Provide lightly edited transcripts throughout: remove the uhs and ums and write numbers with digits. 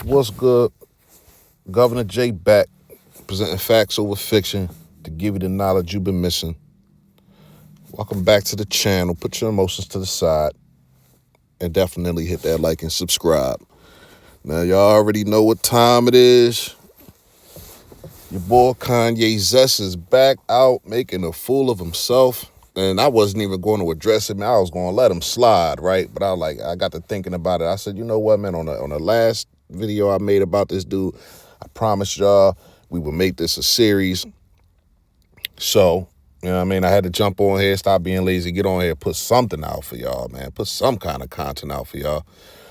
What's good? Governor Jay back, presenting facts over fiction to give you the knowledge you've been missing. Welcome back to the channel. Put your emotions to the side and definitely hit that like and subscribe. Now, y'all already know what time it is. Your boy Kanye Zest is back out making a fool of himself. And I wasn't even going to address him. I was going to let him slide, right? But I got to thinking about it. I said, you know what, man, on the last video I made about this dude, I promised y'all we would make this a series. So, you know what I mean? I had to jump on here, stop being lazy, get on here, put something out for y'all, man. Put some kind of content out for y'all.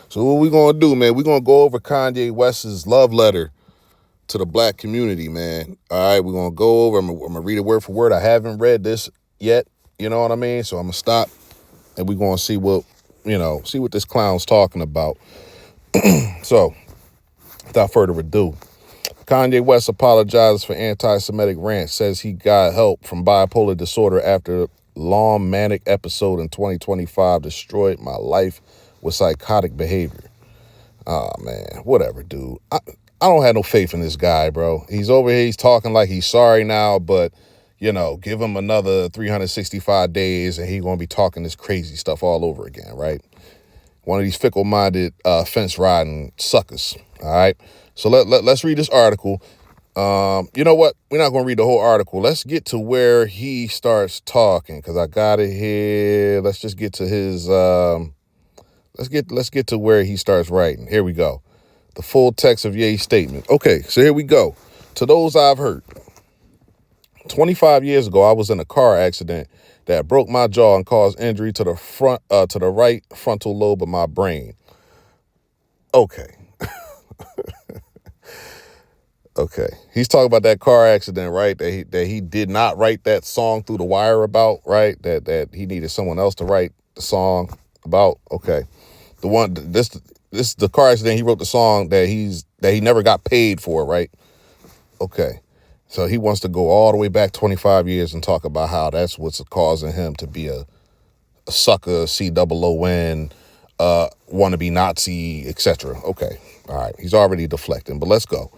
So what we going to do, man, we're going to go over Kanye West's love letter to the black community, man. All right, we're going to go over, I'm going to read it word for word. I haven't read this yet, you know what I mean? So I'm going to stop and we're going to see what this clown's talking about. So, without further ado, Kanye West apologizes for anti-Semitic rant, says he got help from bipolar disorder after long manic episode in 2025 destroyed my life with psychotic behavior. Oh, man, whatever, dude. I don't have no faith in this guy, bro. He's over here, he's talking like he's sorry now, but, give him another 365 days and he's going to be talking this crazy stuff all over again, right? One of these fickle-minded fence-riding suckers, all right? So let's read this article. You know what? We're not going to read the whole article. Let's get to where he starts talking because I got it here. Let's just get to his let's get to where he starts writing. Here we go. The full text of Ye's statement. Okay, so here we go. To those I've hurt. 25 years ago, I was in a car accident that broke my jaw and caused injury to the right frontal lobe of my brain. Okay. Okay. He's talking about that car accident, right? That he did not write that song through the wire about, right? That he needed someone else to write the song about. Okay. The car accident, he wrote the song that he never got paid for, right? Okay. So he wants to go all the way back 25 years and talk about how that's what's causing him to be a sucker, COON, wannabe Nazi, etc. Okay. All right. He's already deflecting, but let's go.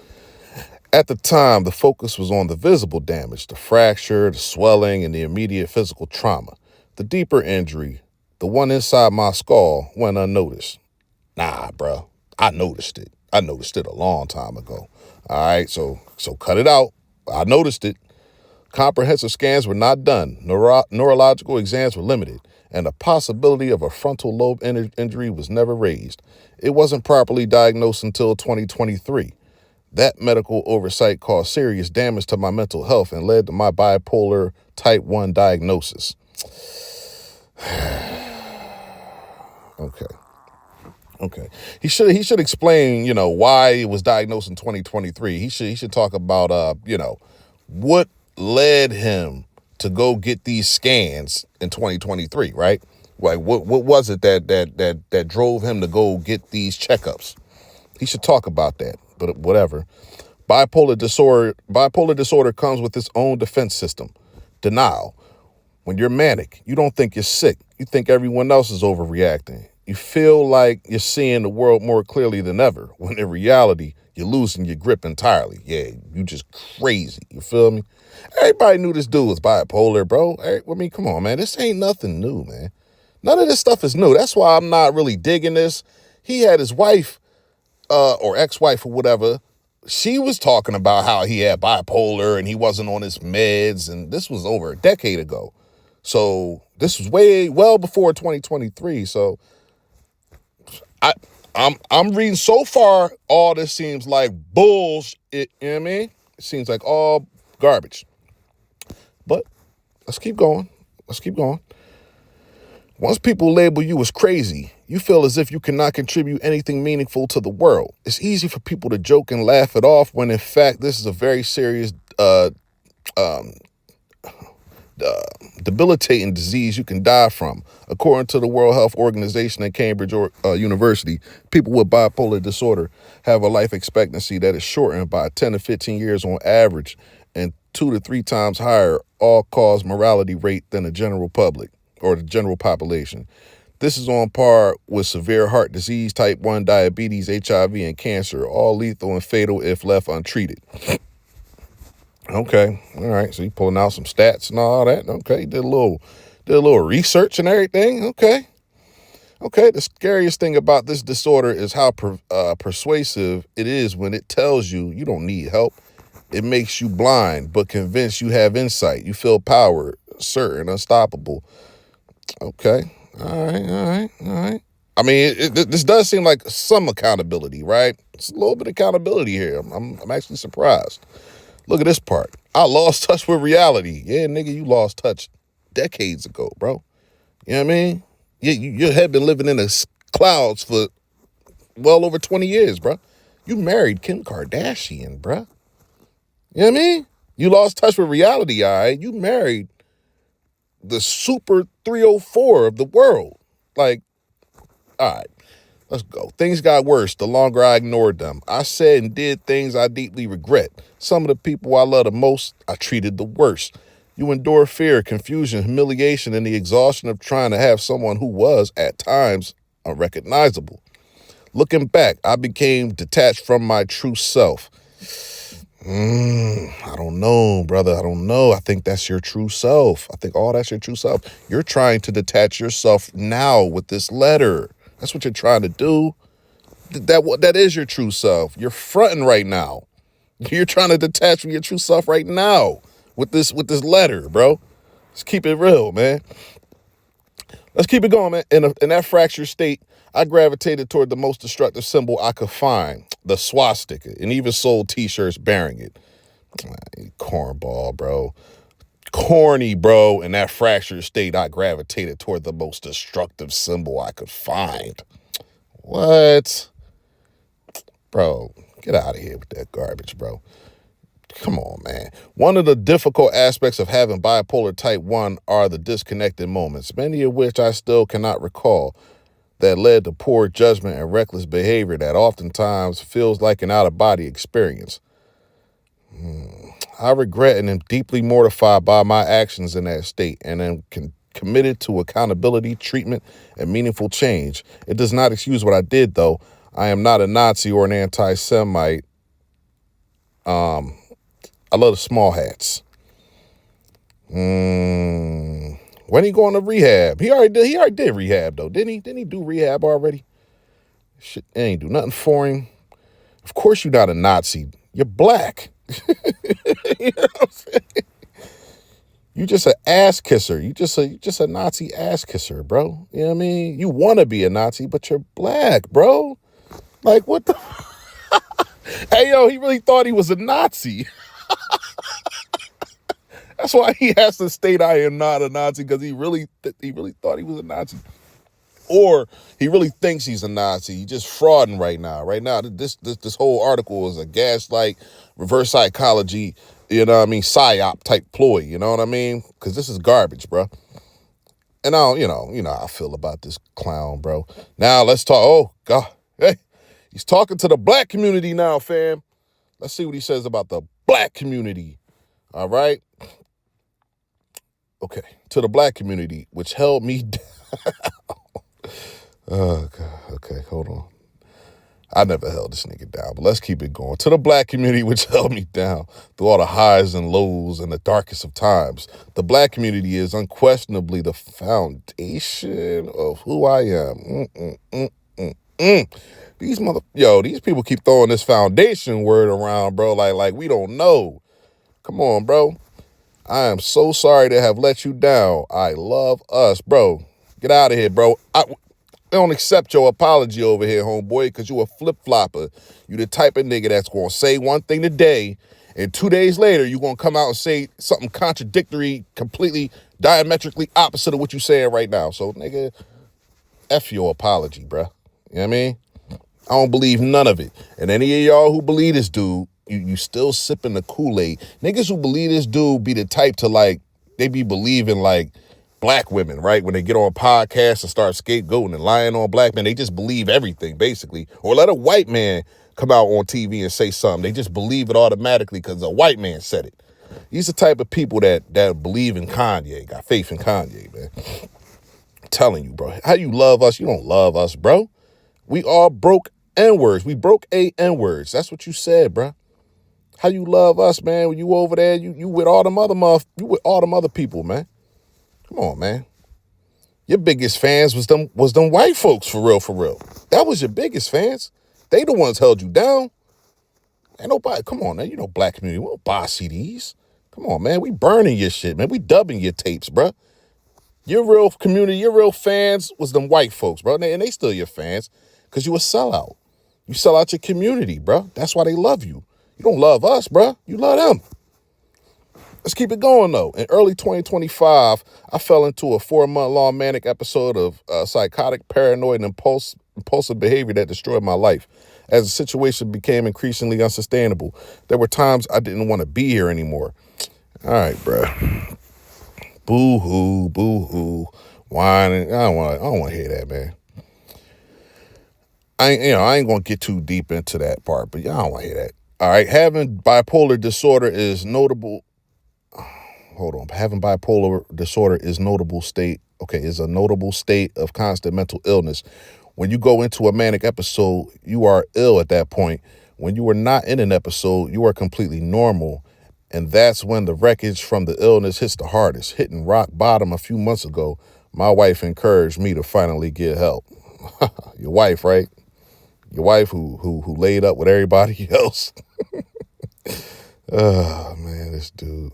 At the time, the focus was on the visible damage, the fracture, the swelling, and the immediate physical trauma. The deeper injury, the one inside my skull, went unnoticed. Nah, bro. I noticed it. I noticed it a long time ago. All right, so cut it out. I noticed it. Comprehensive scans were not done. Neurological exams were limited, and the possibility of a frontal lobe injury was never raised. It wasn't properly diagnosed until 2023. That medical oversight caused serious damage to my mental health and led to my bipolar type 1 diagnosis. Okay. He should explain, why it was diagnosed in 2023. He should talk about what led him to go get these scans in 2023, right? Like what was it that drove him to go get these checkups? He should talk about that, but whatever. Bipolar disorder comes with its own defense system. Denial. When you're manic, you don't think you're sick. You think everyone else is overreacting. You feel like you're seeing the world more clearly than ever, when in reality, you're losing your grip entirely. Yeah, you just crazy. You feel me? Everybody knew this dude was bipolar, bro. I mean, come on, man. This ain't nothing new, man. None of this stuff is new. That's why I'm not really digging this. He had his wife, or ex-wife or whatever. She was talking about how he had bipolar and he wasn't on his meds, and this was over a decade ago. So this was well before 2023. So I'm reading so far, all this seems like bullshit. You know what I mean? It seems like all garbage. But let's keep going. Once people label you as crazy, you feel as if you cannot contribute anything meaningful to the world. It's easy for people to joke and laugh it off when, in fact, this is a very serious, debilitating disease you can die from. According to the World Health Organization and Cambridge University, people with bipolar disorder have a life expectancy that is shortened by 10 to 15 years on average and 2 to 3 times higher all-cause mortality rate than the general public or the general population. This is on par with severe heart disease, type 1 diabetes, HIV, and cancer, all lethal and fatal if left untreated. Okay, all right. So you pulling out some stats and all that. Okay, did a little research and everything. Okay. The scariest thing about this disorder is how persuasive it is when it tells you you don't need help. It makes you blind, but convinced you have insight. You feel power, certain, unstoppable. Okay. All right. I mean, this does seem like some accountability, right? It's a little bit of accountability here. I'm actually surprised. Look at this part. I lost touch with reality. Yeah, nigga, you lost touch decades ago, bro. You know what I mean? You had been living in the clouds for well over 20 years, bro. You married Kim Kardashian, bro. You know what I mean? You lost touch with reality, all right? You married the super 304 of the world. Like, all right, let's go. Things got worse the longer I ignored them. I said and did things I deeply regret. Some of the people I love the most, I treated the worst. You endure fear, confusion, humiliation, and the exhaustion of trying to have someone who was, at times, unrecognizable. Looking back, I became detached from my true self. I don't know, brother. I don't know. I think that's your true self. I think all that's your true self. You're trying to detach yourself now with this letter. That's what you're trying to do. That is your true self. You're fronting right now. You're trying to detach from your true self right now with this letter, bro. Let's keep it real, man. Let's keep it going, man. In that fractured state, I gravitated toward the most destructive symbol I could find, the swastika, and even sold T-shirts bearing it. Cornball, bro. Corny, bro. In that fractured state, I gravitated toward the most destructive symbol I could find. What? Bro, get out of here with that garbage, bro. Come on, man. One of the difficult aspects of having bipolar type 1 are the disconnected moments, many of which I still cannot recall, that led to poor judgment and reckless behavior that oftentimes feels like an out-of-body experience. I regret and am deeply mortified by my actions in that state and am committed to accountability, treatment, and meaningful change. It does not excuse what I did, though. I am not a Nazi or an anti-Semite. I love the small hats. When he going to rehab? He already did rehab, though, didn't he? Didn't he do rehab already? Shit, they ain't do nothing for him. Of course you're not a Nazi. You're black. You know what I'm saying? You just an ass kisser. You just a Nazi ass kisser, bro. You know what I mean? You want to be a Nazi, but you're black, bro. Like, what the? Hey, yo, he really thought he was a Nazi. That's why he has to state I am not a Nazi, because he really thought he was a Nazi. Or he really thinks he's a Nazi. He's just frauding right now. Right now, this whole article is a gaslight, reverse psychology, you know what I mean, psyop type ploy, you know what I mean? Because this is garbage, bro. And I don't, you know how I feel about this clown, bro. Now let's talk. Oh, God. Hey, he's talking to the black community now, fam. Let's see what he says about the black community. All right. Okay. To the black community, which held me down. Oh, God. Okay, hold on. I never held this nigga down, but let's keep it going. To the black community, which held me down through all the highs and lows and the darkest of times. The black community is unquestionably the foundation of who I am. These people keep throwing this foundation word around, bro. Like we don't know. Come on, bro. I am so sorry to have let you down. I love us, bro. Get out of here, bro. I don't accept your apology over here, homeboy, because you a flip-flopper. You the type of nigga that's going to say one thing today, and 2 days later, you going to come out and say something contradictory, completely diametrically opposite of what you saying right now. So, nigga, F your apology, bruh. You know what I mean? I don't believe none of it. And any of y'all who believe this dude, you still sipping the Kool-Aid. Niggas who believe this dude be the type to, like, they be believing, like, black women, right? When they get on podcasts and start scapegoating and lying on black men, they just believe everything, basically. Or let a white man come out on TV and say something. They just believe it automatically because a white man said it. These are the type of people that believe in Kanye, got faith in Kanye, man. I'm telling you, bro. How you love us? You don't love us, bro. We all broke N-words. We broke N-words. That's what you said, bro. How you love us, man? When you over there, you with all them other people, man. Come on, man. Your biggest fans was them white folks, for real, for real. That was your biggest fans. They the ones held you down. Ain't nobody, come on, man. You know, black community, we don't buy CDs. Come on, man. We burning your shit, man. We dubbing your tapes, bro. Your real community, your real fans was them white folks, bro. And they still your fans because you a sellout. You sell out your community, bro. That's why they love you. You don't love us, bro. You love them. Let's keep it going, though. In early 2025, I fell into a 4-month-long manic episode of psychotic, paranoid, and impulsive behavior that destroyed my life. As the situation became increasingly unsustainable, there were times I didn't want to be here anymore. All right, bro. Boo-hoo, boo-hoo, whining. I don't want to hear that, man. I ain't going to get too deep into that part, but y'all don't want to hear that. All right, having bipolar disorder is notable. Having bipolar disorder is is a notable state of constant mental illness. When you go into a manic episode, you are ill at that point. When you are not in an episode, you are completely normal. And that's when the wreckage from the illness hits the hardest. Hitting rock bottom a few months ago, my wife encouraged me to finally get help. Your wife, right? Your wife who laid up with everybody else. Oh, man, this dude.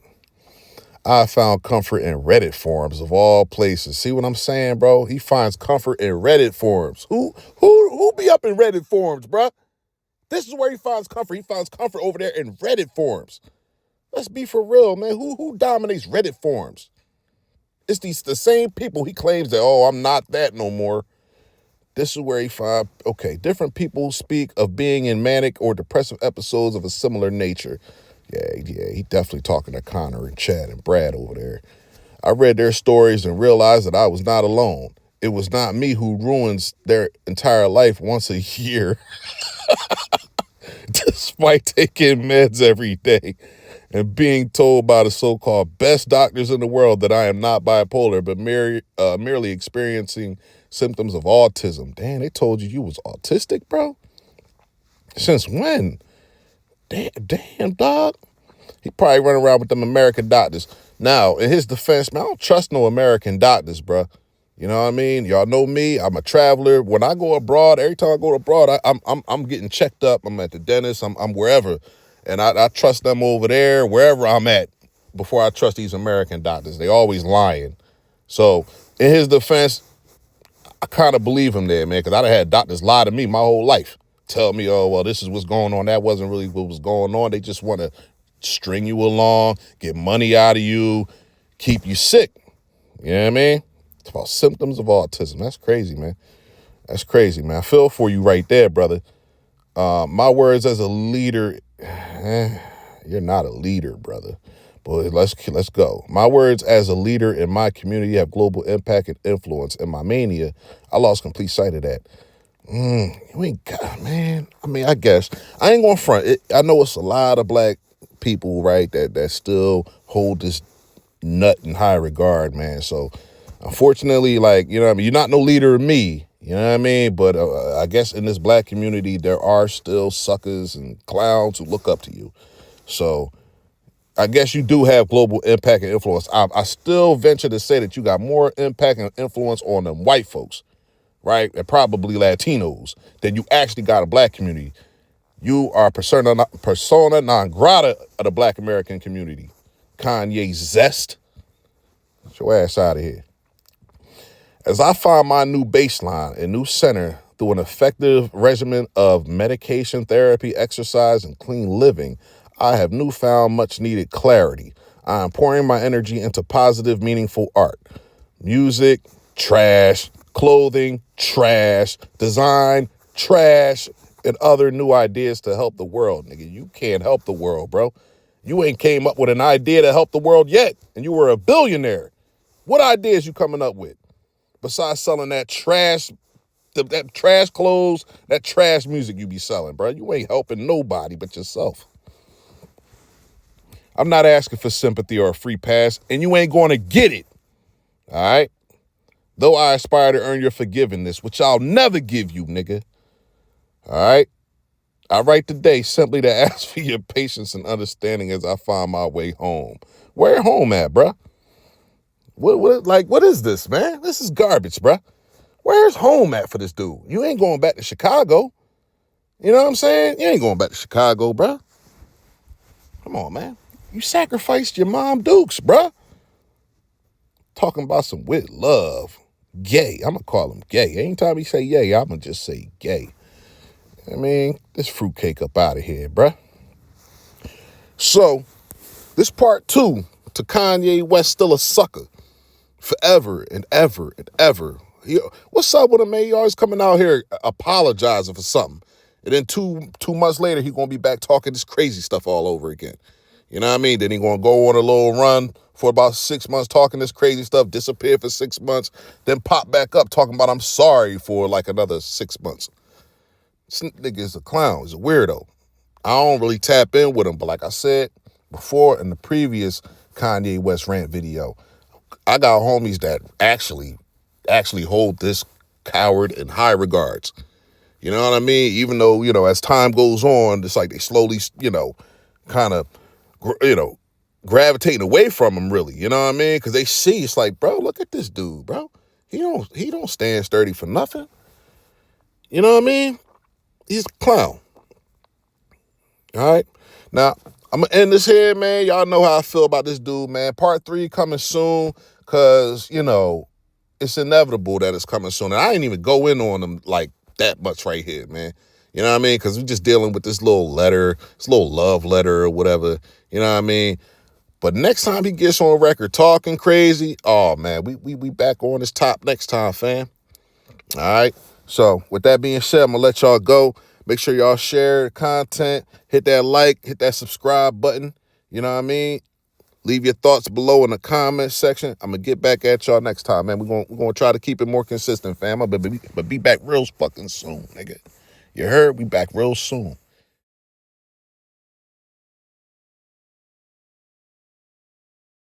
I found comfort in Reddit forums of all places. See what I'm saying, bro? He finds comfort in Reddit forums. Who be up in Reddit forums, bro? This is where he finds comfort. He finds comfort over there in Reddit forums. Let's be for real, man. Who dominates Reddit forums? It's the same people he claims that, oh, I'm not that no more. This is where he finds, different people speak of being in manic or depressive episodes of a similar nature. Yeah, he definitely talking to Connor and Chad and Brad over there. I read their stories and realized that I was not alone. It was not me who ruins their entire life once a year, despite taking meds every day and being told by the so-called best doctors in the world that I am not bipolar, but merely experiencing symptoms of autism. Damn, they told you was autistic, bro? Since when? Damn, dog. He probably run around with them American doctors. Now, in his defense, man, I don't trust no American doctors, bro. You know what I mean? Y'all know me. I'm a traveler. When I go abroad, every time I go abroad, I'm getting checked up. I'm at the dentist. I'm wherever, and I trust them over there, wherever I'm at, before I trust these American doctors. They always lying. So, in his defense, I kind of believe him there, man, because I done had doctors lie to me my whole life. Tell me, oh, well, this is what's going on. That wasn't really what was going on. They just want to string you along, get money out of you, keep you sick. You know what I mean? It's about symptoms of autism. That's crazy, man. That's crazy, man. I feel for you right there, brother. My words as a leader, you're not a leader, brother. But let's go. My words as a leader in my community have global impact and influence. In my mania, I lost complete sight of that. You ain't got, man. I mean, I guess I ain't gonna front. I know it's a lot of black people, right, that still hold this nut in high regard, man. So, unfortunately, like, you know what I mean, you're not no leader of me, you know what I mean? But I guess in this black community, there are still suckers and clowns who look up to you. So, I guess you do have global impact and influence. I still venture to say that you got more impact and influence on them white folks, right, and probably Latinos, than you actually got a black community. You are persona non grata of the black American community. Kanye zest. Get your ass out of here. As I find my new baseline and new center through an effective regimen of medication, therapy, exercise, and clean living, I have newfound much needed clarity. I am pouring my energy into positive, meaningful art. Music, trash. Clothing, trash. Design, trash. And other new ideas to help the world. Nigga, you can't help the world, bro. You ain't came up with an idea to help the world yet, and you were a billionaire. What ideas you coming up with? Besides selling that trash, that trash clothes, that trash music you be selling, bro. You ain't helping nobody but yourself. I'm not asking for sympathy or a free pass, and you ain't going to get it, all right? Though I aspire to earn your forgiveness, which I'll never give you, nigga. All right? I write today simply to ask for your patience and understanding as I find my way home. Where home at, bruh? What is this, man? This is garbage, bruh. Where's home at for this dude? You ain't going back to Chicago. You know what I'm saying? You ain't going back to Chicago, bruh. Come on, man. You sacrificed your mom Dukes, bruh. Talking about some with love. Gay. I'm going to call him gay. Anytime he say yay, I'm going to just say gay. I mean, this fruitcake up out of here, bruh. So, this part 2 to Kanye West still a sucker. Forever and ever and ever. What's up with him, man? He always coming out here apologizing for something. And then two months later, he going to be back talking this crazy stuff all over again. You know what I mean? Then he going to go on a little run for about 6 months talking this crazy stuff, disappear for 6 months, then pop back up talking about I'm sorry for like another 6 months. This nigga is a clown. He's a weirdo. I don't really tap in with him, but like I said before in the previous Kanye West rant video, I got homies that actually hold this coward in high regards. You know what I mean? Even though, as time goes on, it's like they slowly, kind of, gravitating away from him, really. You know what I mean? Because they see, it's like, bro, look at this dude, bro. He don't stand sturdy for nothing. You know what I mean? He's a clown. All right? Now, I'm going to end this here, man. Y'all know how I feel about this dude, man. Part 3 coming soon because, it's inevitable that it's coming soon. And I ain't even go in on him like that much right here, man. You know what I mean? Because we're just dealing with this little letter, this little love letter or whatever. You know what I mean? But next time he gets on record talking crazy, oh, man, we back on this top next time, fam. All right? So with that being said, I'm going to let y'all go. Make sure y'all share the content. Hit that like, hit that subscribe button. You know what I mean? Leave your thoughts below in the comment section. I'm going to get back at y'all next time, man. We're gonna try to keep it more consistent, fam. But be back real fucking soon, nigga. You heard? We back real soon.